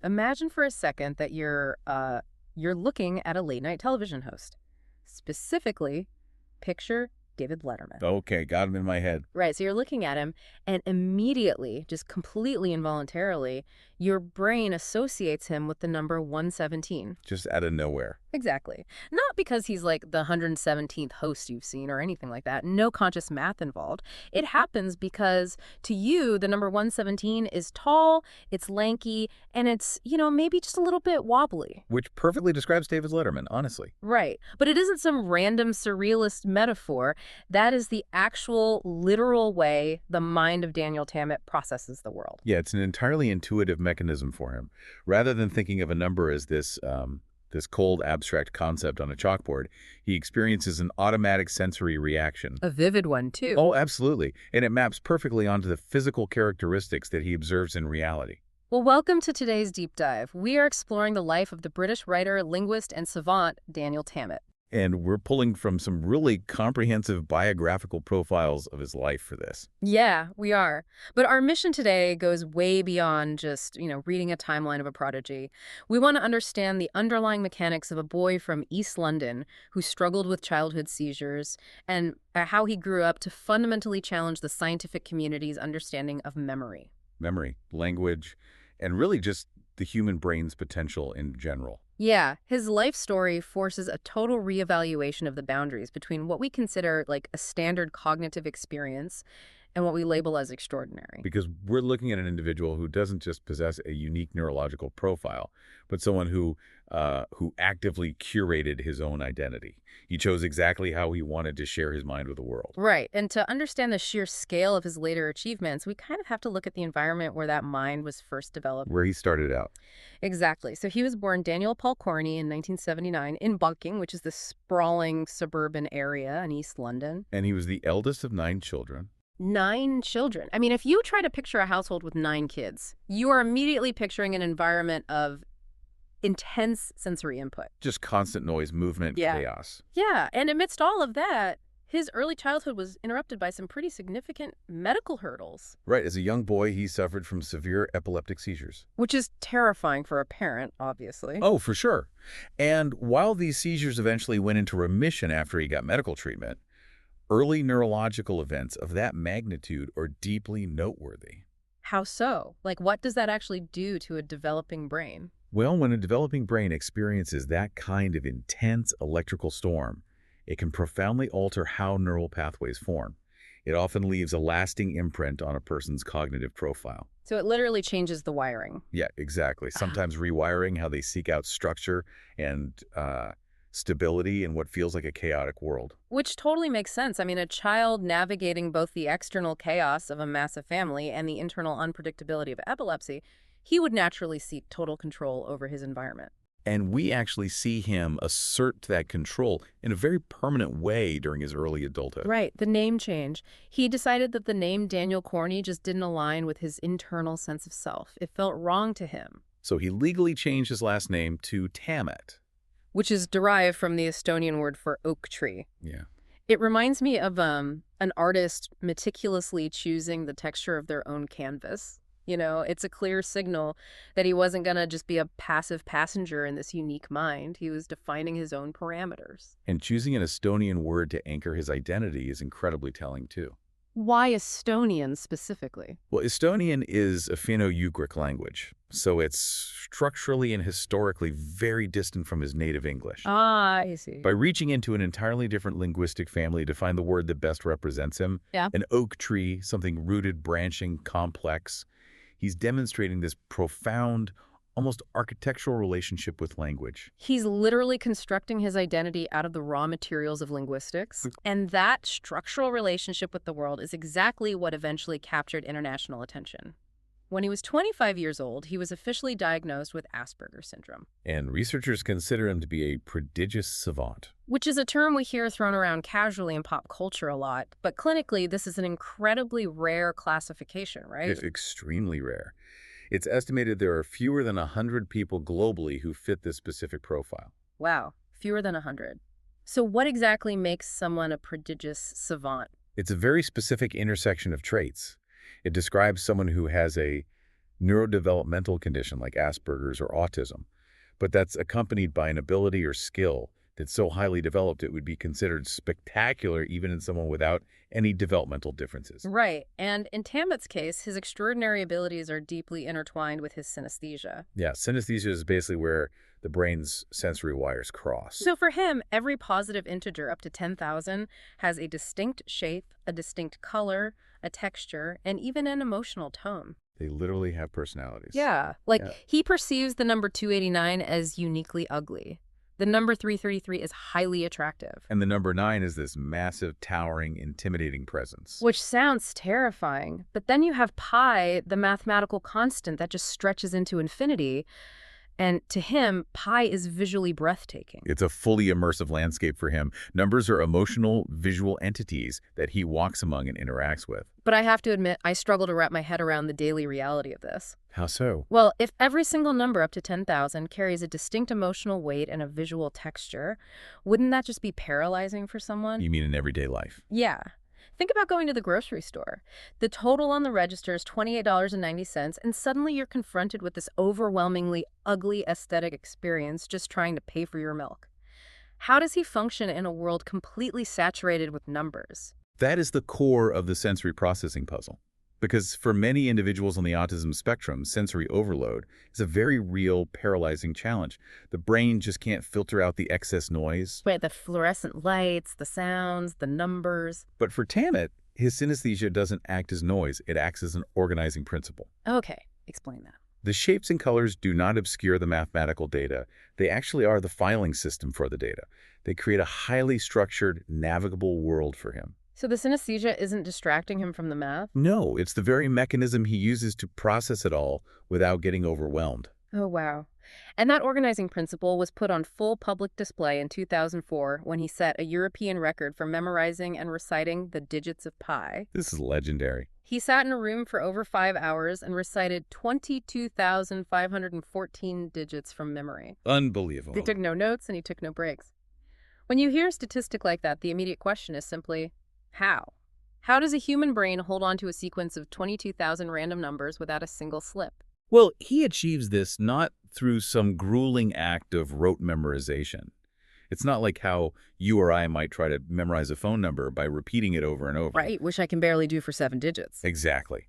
Imagine for a second that you're looking at a late-night television host. Specifically, picture David Letterman. Okay, got him in my head. Right, so you're looking at him, and immediately, just completely involuntarily, your brain associates him with the number 117. Just out of nowhere. Exactly. Not because he's like the 117th host you've seen or anything like that. No conscious math involved. It happens because to you, the number 117 is tall, it's lanky, and it's, maybe just a little bit wobbly. Which perfectly describes David Letterman, honestly. Right. But it isn't some random surrealist metaphor. That is the actual, literal way the mind of Daniel Tammet processes the world. Yeah, it's an entirely intuitive mechanism for him. Rather than thinking of a number as this cold, abstract concept on a chalkboard, he experiences an automatic sensory reaction. A vivid one, too. Oh, absolutely. And it maps perfectly onto the physical characteristics that he observes in reality. Well, welcome to today's deep dive. We are exploring the life of the British writer, linguist, and savant Daniel Tammet. And we're pulling from some really comprehensive biographical profiles of his life for this. Yeah, we are. But our mission today goes way beyond just, reading a timeline of a prodigy. We want to understand the underlying mechanics of a boy from East London who struggled with childhood seizures and how he grew up to fundamentally challenge the scientific community's understanding of memory. Memory, language, and really just the human brain's potential in general. Yeah, his life story forces a total reevaluation of the boundaries between what we consider like a standard cognitive experience and what we label as extraordinary. Because we're looking at an individual who doesn't just possess a unique neurological profile, but someone who actively curated his own identity. He chose exactly how he wanted to share his mind with the world. Right. And to understand the sheer scale of his later achievements, we kind of have to look at the environment where that mind was first developed. Where he started out. Exactly. So he was born Daniel Paul Corney in 1979 in Bunking, which is the sprawling suburban area in East London. And he was the eldest of 9 children. 9 children. I mean, if you try to picture a household with 9 kids, you are immediately picturing an environment of intense sensory input. Just constant noise, movement, chaos. Yeah, and amidst all of that, his early childhood was interrupted by some pretty significant medical hurdles. Right. As a young boy, he suffered from severe epileptic seizures. Which is terrifying for a parent, obviously. Oh, for sure. And while these seizures eventually went into remission after he got medical treatment, early neurological events of that magnitude are deeply noteworthy. How so? Like, what does that actually do to a developing brain? Well, when a developing brain experiences that kind of intense electrical storm, it can profoundly alter how neural pathways form. It often leaves a lasting imprint on a person's cognitive profile. So it literally changes the wiring. Yeah, exactly. Sometimes rewiring how they seek out structure and stability in what feels like a chaotic world. Which totally makes sense. I mean, a child navigating both the external chaos of a massive family and the internal unpredictability of epilepsy, he would naturally seek total control over his environment. And we actually see him assert that control in a very permanent way during his early adulthood. Right, the name change. He decided that the name Daniel Corney just didn't align with his internal sense of self. It felt wrong to him. So he legally changed his last name to Tammet. Which is derived from the Estonian word for oak tree. Yeah. It reminds me of an artist meticulously choosing the texture of their own canvas. It's a clear signal that he wasn't going to just be a passive passenger in this unique mind. He was defining his own parameters. And choosing an Estonian word to anchor his identity is incredibly telling, too. Why Estonian specifically? Well, Estonian is a Finno-Ugric language, so it's structurally and historically very distant from his native English. Ah, I see. By reaching into an entirely different linguistic family to find the word that best represents him, an oak tree, something rooted, branching, complex, he's demonstrating this profound, almost architectural relationship with language. He's literally constructing his identity out of the raw materials of linguistics. And that structural relationship with the world is exactly what eventually captured international attention. When he was 25 years old, he was officially diagnosed with Asperger syndrome. And researchers consider him to be a prodigious savant. Which is a term we hear thrown around casually in pop culture a lot. But clinically, this is an incredibly rare classification, right? It's extremely rare. It's estimated there are fewer than 100 people globally who fit this specific profile. Wow, fewer than 100. So what exactly makes someone a prodigious savant? It's a very specific intersection of traits. It describes someone who has a neurodevelopmental condition like Asperger's or autism, but that's accompanied by an ability or skill that's so highly developed it would be considered spectacular even in someone without any developmental differences. Right. And in Tammet's case, his extraordinary abilities are deeply intertwined with his synesthesia. Yeah, synesthesia is basically where the brain's sensory wires cross. So for him, every positive integer up to 10,000 has a distinct shape, a distinct color, a texture, and even an emotional tone. They literally have personalities. Yeah. He perceives the number 289 as uniquely ugly. The number 333 is highly attractive. And the number 9 is this massive, towering, intimidating presence. Which sounds terrifying. But then you have pi, the mathematical constant that just stretches into infinity. And to him, pi is visually breathtaking. It's a fully immersive landscape for him. Numbers are emotional, visual entities that he walks among and interacts with. But I have to admit, I struggle to wrap my head around the daily reality of this. How so? Well, if every single number up to 10,000 carries a distinct emotional weight and a visual texture, wouldn't that just be paralyzing for someone? You mean in everyday life? Yeah. Think about going to the grocery store. The total on the register is $28.90, and suddenly you're confronted with this overwhelmingly ugly aesthetic experience just trying to pay for your milk. How does he function in a world completely saturated with numbers? That is the core of the sensory processing puzzle. Because for many individuals on the autism spectrum, sensory overload is a very real, paralyzing challenge. The brain just can't filter out the excess noise. Right, the fluorescent lights, the sounds, the numbers. But for Tammet, his synesthesia doesn't act as noise. It acts as an organizing principle. Okay, explain that. The shapes and colors do not obscure the mathematical data. They actually are the filing system for the data. They create a highly structured, navigable world for him. So the synesthesia isn't distracting him from the math? No, it's the very mechanism he uses to process it all without getting overwhelmed. Oh, wow. And that organizing principle was put on full public display in 2004 when he set a European record for memorizing and reciting the digits of pi. This is legendary. He sat in a room for over 5 hours and recited 22,514 digits from memory. Unbelievable. He took no notes and he took no breaks. When you hear a statistic like that, the immediate question is simply, how? How does a human brain hold on to a sequence of 22,000 random numbers without a single slip? Well, he achieves this not through some grueling act of rote memorization. It's not like how you or I might try to memorize a phone number by repeating it over and over. Right, which I can barely do for 7 digits. Exactly.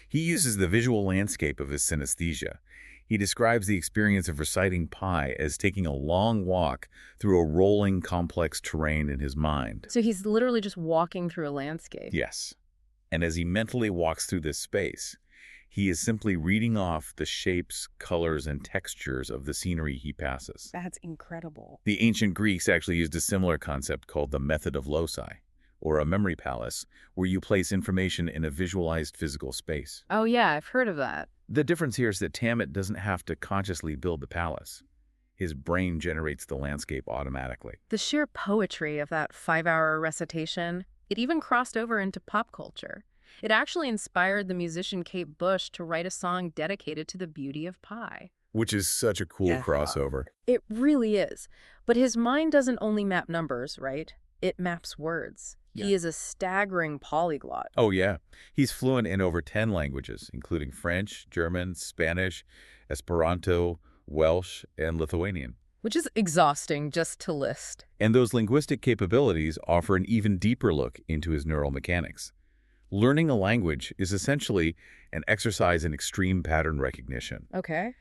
He uses the visual landscape of his synesthesia. He describes the experience of reciting pi as taking a long walk through a rolling, complex terrain in his mind. So he's literally just walking through a landscape. Yes. And as he mentally walks through this space, he is simply reading off the shapes, colors, and textures of the scenery he passes. That's incredible. The ancient Greeks actually used a similar concept called the method of loci, or a memory palace, where you place information in a visualized physical space. Oh yeah, I've heard of that. The difference here is that Tammet doesn't have to consciously build the palace. His brain generates the landscape automatically. The sheer poetry of that 5-hour recitation, it even crossed over into pop culture. It actually inspired the musician Kate Bush to write a song dedicated to the beauty of pi. Which is such a cool crossover. It really is. But his mind doesn't only map numbers, right? It maps words. Yeah. He is a staggering polyglot. Oh, yeah. He's fluent in over 10 languages, including French, German, Spanish, Esperanto, Welsh, and Lithuanian. Which is exhausting just to list. And those linguistic capabilities offer an even deeper look into his neural mechanics. Learning a language is essentially an exercise in extreme pattern recognition. Okay.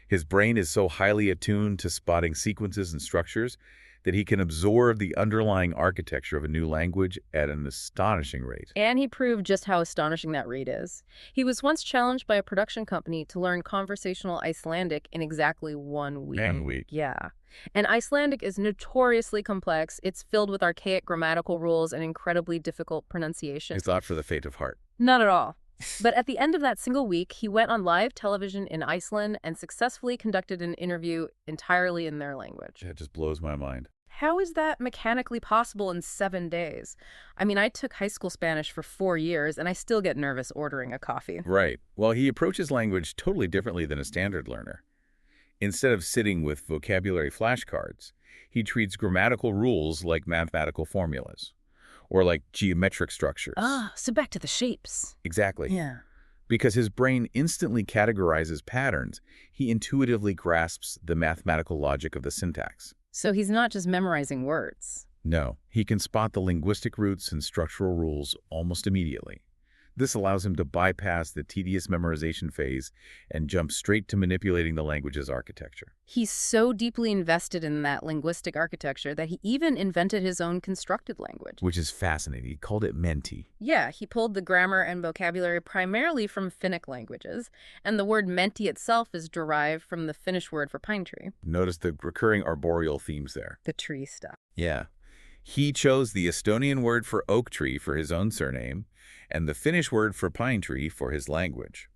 His brain is so highly attuned to spotting sequences and structures that he can absorb the underlying architecture of a new language at an astonishing rate. And he proved just how astonishing that rate is. He was once challenged by a production company to learn conversational Icelandic in exactly 1 week. 1 week. Yeah. And Icelandic is notoriously complex. It's filled with archaic grammatical rules and incredibly difficult pronunciation. It's not for the faint of heart. Not at all. But at the end of that single week, he went on live television in Iceland and successfully conducted an interview entirely in their language. That just blows my mind. How is that mechanically possible in 7 days? I mean, I took high school Spanish for 4 years, and I still get nervous ordering a coffee. Right. Well, he approaches language totally differently than a standard learner. Instead of sitting with vocabulary flashcards, he treats grammatical rules like mathematical formulas, or like geometric structures. Ah, so back to the shapes. Exactly. Yeah. Because his brain instantly categorizes patterns, he intuitively grasps the mathematical logic of the syntax. So he's not just memorizing words. No, he can spot the linguistic roots and structural rules almost immediately. This allows him to bypass the tedious memorization phase and jump straight to manipulating the language's architecture. He's so deeply invested in that linguistic architecture that he even invented his own constructed language. Which is fascinating. He called it menti. Yeah, he pulled the grammar and vocabulary primarily from Finnic languages, and the word menti itself is derived from the Finnish word for pine tree. Notice the recurring arboreal themes there. The tree stuff. Yeah. He chose the Estonian word for oak tree for his own surname and the Finnish word for pine tree for his language.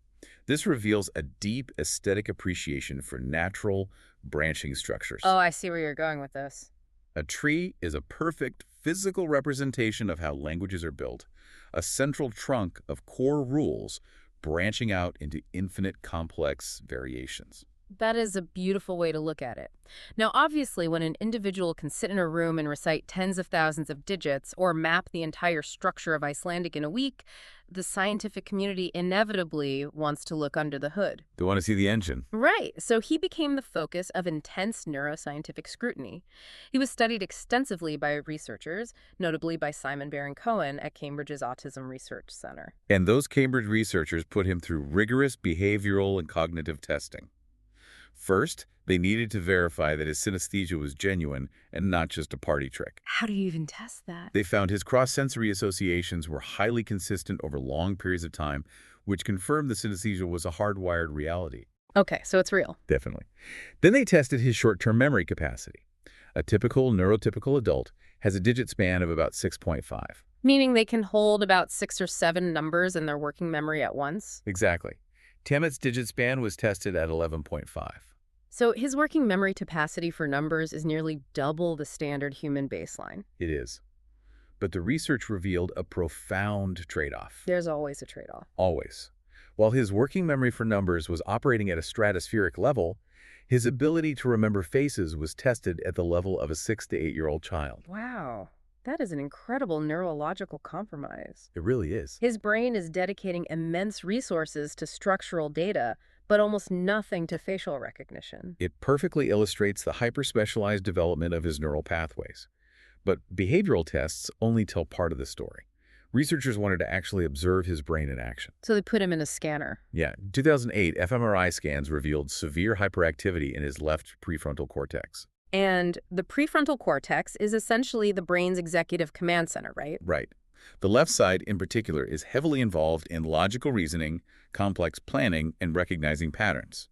This reveals a deep aesthetic appreciation for natural branching structures. Oh, I see where you're going with this. A tree is a perfect physical representation of how languages are built, a central trunk of core rules branching out into infinite complex variations. That is a beautiful way to look at it. Now, obviously, when an individual can sit in a room and recite tens of thousands of digits or map the entire structure of Icelandic in a week, the scientific community inevitably wants to look under the hood. They want to see the engine. Right. So he became the focus of intense neuroscientific scrutiny. He was studied extensively by researchers, notably by Simon Baron-Cohen at Cambridge's Autism Research Center. And those Cambridge researchers put him through rigorous behavioral and cognitive testing. First, they needed to verify that his synesthesia was genuine and not just a party trick. How do you even test that? They found his cross-sensory associations were highly consistent over long periods of time, which confirmed the synesthesia was a hardwired reality. Okay, so it's real. Definitely. Then they tested his short-term memory capacity. A typical neurotypical adult has a digit span of about 6.5. Meaning they can hold about 6 or 7 numbers in their working memory at once? Exactly. Tammet's digit span was tested at 11.5. So his working memory capacity for numbers is nearly double the standard human baseline. It is. But the research revealed a profound trade-off. There's always a trade-off. Always. While his working memory for numbers was operating at a stratospheric level, his ability to remember faces was tested at the level of a 6 to 8-year-old child. Wow. That is an incredible neurological compromise. It really is. His brain is dedicating immense resources to structural data, but almost nothing to facial recognition. It perfectly illustrates the hyper-specialized development of his neural pathways. But behavioral tests only tell part of the story. Researchers wanted to actually observe his brain in action. So they put him in a scanner. Yeah. In 2008, fMRI scans revealed severe hyperactivity in his left prefrontal cortex. And the prefrontal cortex is essentially the brain's executive command center, right? Right. The left side, in particular, is heavily involved in logical reasoning, complex planning, and recognizing patterns.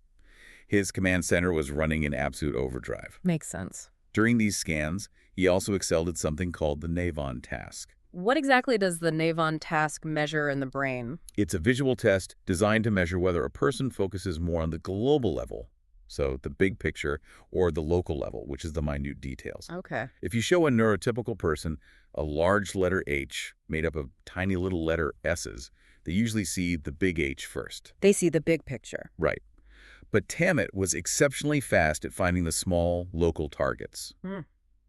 His command center was running in absolute overdrive. Makes sense. During these scans, he also excelled at something called the Navon task. What exactly does the Navon task measure in the brain? It's a visual test designed to measure whether a person focuses more on the global level, so the big picture, or the local level, which is the minute details. Okay. If you show a neurotypical person a large letter H made up of tiny little letter S's, they usually see the big H first. They see the big picture. Right. But Tammet was exceptionally fast at finding the small, local targets.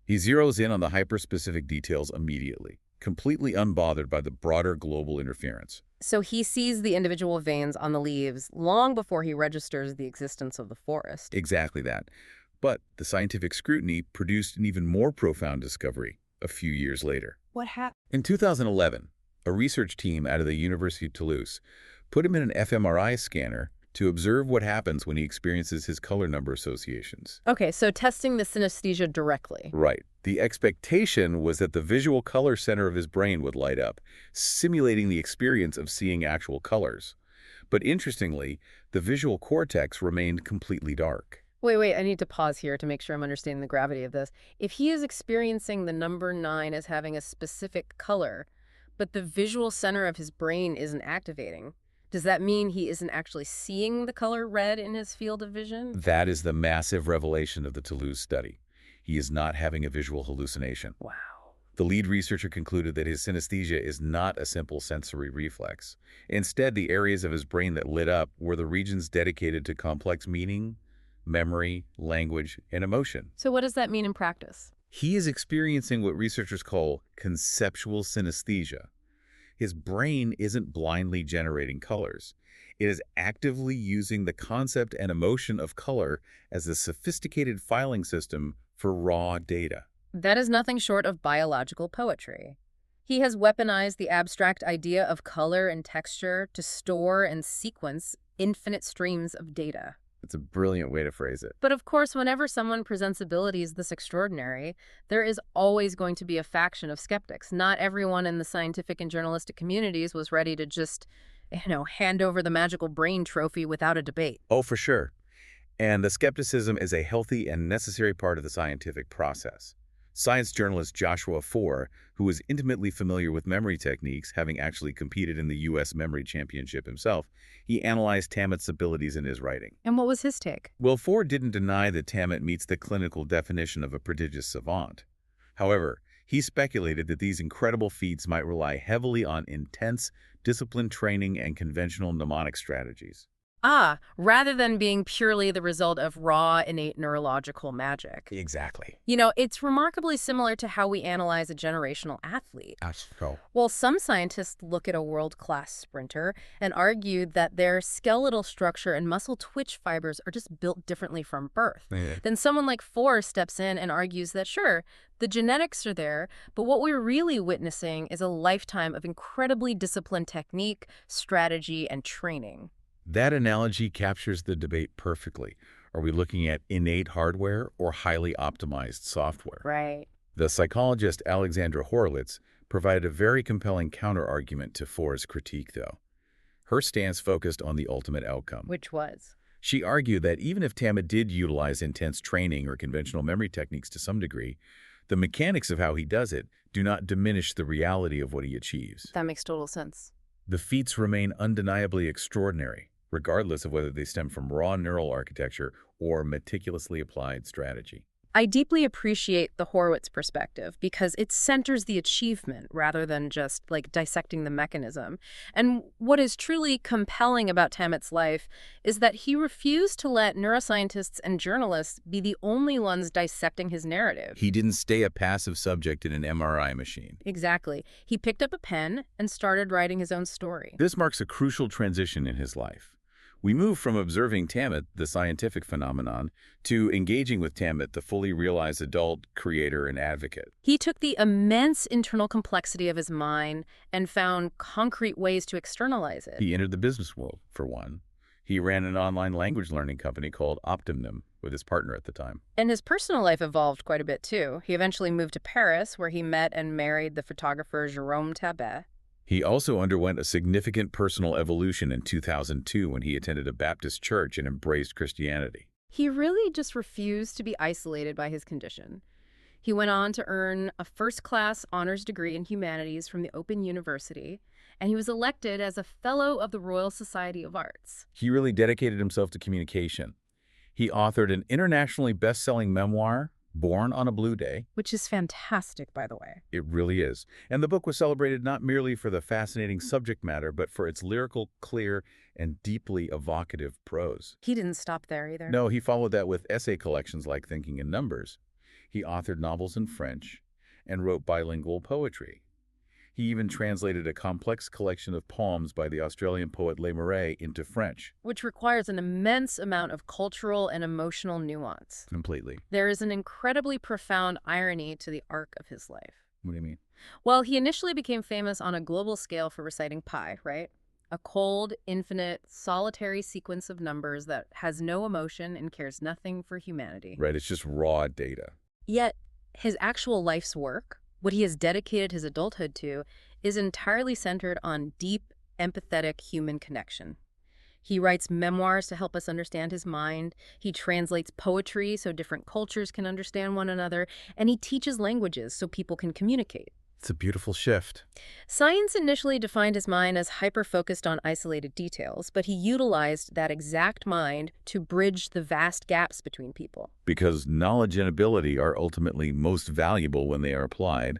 He zeroes in on the hyper-specific details immediately, completely unbothered by the broader global interference. So he sees the individual veins on the leaves long before he registers the existence of the forest. Exactly that. But the scientific scrutiny produced an even more profound discovery a few years later. What happened? In 2011, a research team out of the University of Toulouse put him in an fMRI scanner to observe what happens when he experiences his color number associations. Okay, so testing the synesthesia directly. Right. The expectation was that the visual color center of his brain would light up, simulating the experience of seeing actual colors. But interestingly, the visual cortex remained completely dark. Wait, I need to pause here to make sure I'm understanding the gravity of this. If he is experiencing the number 9 as having a specific color, but the visual center of his brain isn't activating, does that mean he isn't actually seeing the color red in his field of vision? That is the massive revelation of the Toulouse study. He is not having a visual hallucination. Wow. The lead researcher concluded that his synesthesia is not a simple sensory reflex. Instead, the areas of his brain that lit up were the regions dedicated to complex meaning, memory, language, and emotion. So what does that mean in practice? He is experiencing what researchers call conceptual synesthesia. His brain isn't blindly generating colors. It is actively using the concept and emotion of color as a sophisticated filing system for raw data. That is nothing short of biological poetry. He has weaponized the abstract idea of color and texture to store and sequence infinite streams of data. It's a brilliant way to phrase it. But of course, whenever someone presents abilities this extraordinary, there is always going to be a faction of skeptics. Not everyone in the scientific and journalistic communities was ready to just, hand over the magical brain trophy without a debate. Oh, for sure. And the skepticism is a healthy and necessary part of the scientific process. Science journalist Joshua Foer, who is intimately familiar with memory techniques, having actually competed in the U.S. Memory Championship himself, he analyzed Tammet's abilities in his writing. And what was his take? Well, Foer didn't deny that Tammet meets the clinical definition of a prodigious savant. However, he speculated that these incredible feats might rely heavily on intense, disciplined training and conventional mnemonic strategies. Rather than being purely the result of raw, innate neurological magic. Exactly. It's remarkably similar to how we analyze a generational athlete. So, Well, some scientists look at a world-class sprinter and argue that their skeletal structure and muscle twitch fibers are just built differently from birth. yeah. Then someone like Forrest steps in and argues that, sure, the genetics are there, but what we're really witnessing is a lifetime of incredibly disciplined technique, strategy, and training. That analogy captures the debate perfectly. Are we looking at innate hardware or highly optimized software? Right. The psychologist Alexandra Horowitz provided a very compelling counterargument to Foer's critique, though. Her stance focused on the ultimate outcome. Which was? She argued that even if Tammet did utilize intense training or conventional memory techniques to some degree, the mechanics of how he does it do not diminish the reality of what he achieves. That makes total sense. The feats remain undeniably extraordinary, regardless of whether they stem from raw neural architecture or meticulously applied strategy. I deeply appreciate the Horowitz perspective because it centers the achievement rather than just dissecting the mechanism. And what is truly compelling about Tammet's life is that he refused to let neuroscientists and journalists be the only ones dissecting his narrative. He didn't stay a passive subject in an MRI machine. Exactly. He picked up a pen and started writing his own story. This marks a crucial transition in his life. We move from observing Tammet, the scientific phenomenon, to engaging with Tammet, the fully realized adult, creator, and advocate. He took the immense internal complexity of his mind and found concrete ways to externalize it. He entered the business world, for one. He ran an online language learning company called Optimum with his partner at the time. And his personal life evolved quite a bit, too. He eventually moved to Paris, where he met and married the photographer Jérôme Tabet. He also underwent a significant personal evolution in 2002 when he attended a Baptist church and embraced Christianity. He really just refused to be isolated by his condition. He went on to earn a first-class honors degree in humanities from the Open University, and he was elected as a Fellow of the Royal Society of Arts. He really dedicated himself to communication. He authored an internationally best-selling memoir, Born on a Blue Day. Which is fantastic, by the way. It really is. And the book was celebrated not merely for the fascinating subject matter, but for its lyrical, clear, and deeply evocative prose. He didn't stop there either. No, he followed that with essay collections like Thinking in Numbers. He authored novels in French and wrote bilingual poetry. He even translated a complex collection of poems by the Australian poet Le Marais into French. Which requires an immense amount of cultural and emotional nuance. Completely. There is an incredibly profound irony to the arc of his life. What do you mean? Well, he initially became famous on a global scale for reciting pi, right? A cold, infinite, solitary sequence of numbers that has no emotion and cares nothing for humanity. Right, it's just raw data. Yet, his actual life's work, what he has dedicated his adulthood to, is entirely centered on deep, empathetic human connection. He writes memoirs to help us understand his mind. He translates poetry so different cultures can understand one another. And he teaches languages so people can communicate. It's a beautiful shift. Science initially defined his mind as hyper-focused on isolated details, but he utilized that exact mind to bridge the vast gaps between people. Because knowledge and ability are ultimately most valuable when they are applied,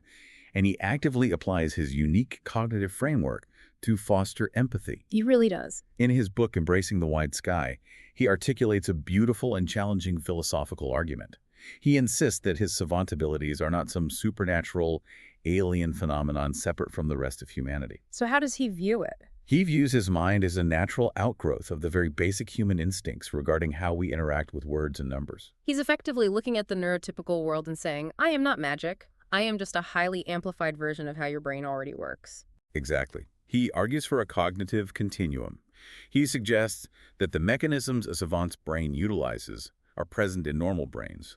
and he actively applies his unique cognitive framework to foster empathy. He really does. In his book, Embracing the Wide Sky, he articulates a beautiful and challenging philosophical argument. He insists that his savant abilities are not some supernatural, alien phenomenon separate from the rest of humanity. So how does he view it? He views his mind as a natural outgrowth of the very basic human instincts regarding how we interact with words and numbers. He's effectively looking at the neurotypical world and saying, I am not magic. I am just a highly amplified version of how your brain already works. Exactly. He argues for a cognitive continuum. He suggests that the mechanisms a savant's brain utilizes are present in normal brains,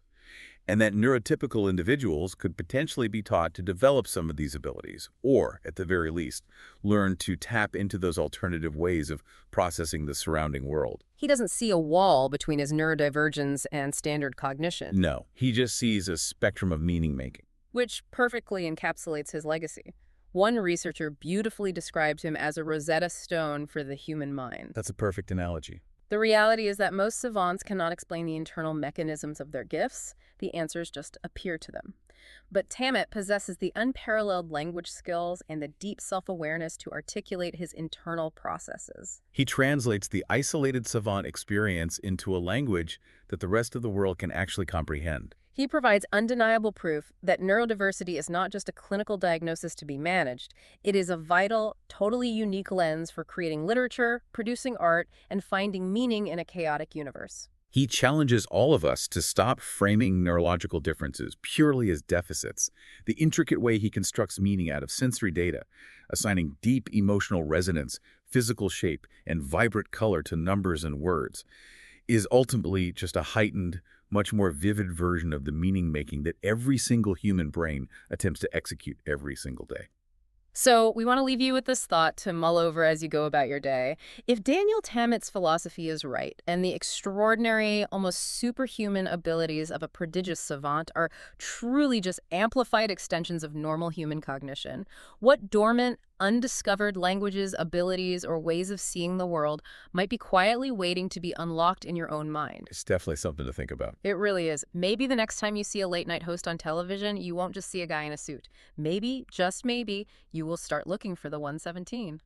and that neurotypical individuals could potentially be taught to develop some of these abilities, or, at the very least, learn to tap into those alternative ways of processing the surrounding world. He doesn't see a wall between his neurodivergence and standard cognition. No, he just sees a spectrum of meaning-making. Which perfectly encapsulates his legacy. One researcher beautifully described him as a Rosetta Stone for the human mind. That's a perfect analogy. The reality is that most savants cannot explain the internal mechanisms of their gifts. The answers just appear to them. But Tammet possesses the unparalleled language skills and the deep self-awareness to articulate his internal processes. He translates the isolated savant experience into a language that the rest of the world can actually comprehend. He provides undeniable proof that neurodiversity is not just a clinical diagnosis to be managed. It is a vital, totally unique lens for creating literature, producing art, and finding meaning in a chaotic universe. He challenges all of us to stop framing neurological differences purely as deficits. The intricate way he constructs meaning out of sensory data, assigning deep emotional resonance, physical shape, and vibrant color to numbers and words, is ultimately just a heightened, much more vivid version of the meaning-making that every single human brain attempts to execute every single day. So we want to leave you with this thought to mull over as you go about your day. If Daniel Tammet's philosophy is right, and the extraordinary, almost superhuman abilities of a prodigious savant are truly just amplified extensions of normal human cognition, what dormant, undiscovered languages, abilities, or ways of seeing the world might be quietly waiting to be unlocked in your own mind? It's definitely something to think about. It really is. Maybe the next time you see a late-night host on television, you won't just see a guy in a suit. Maybe, just maybe, you will start looking for the 117.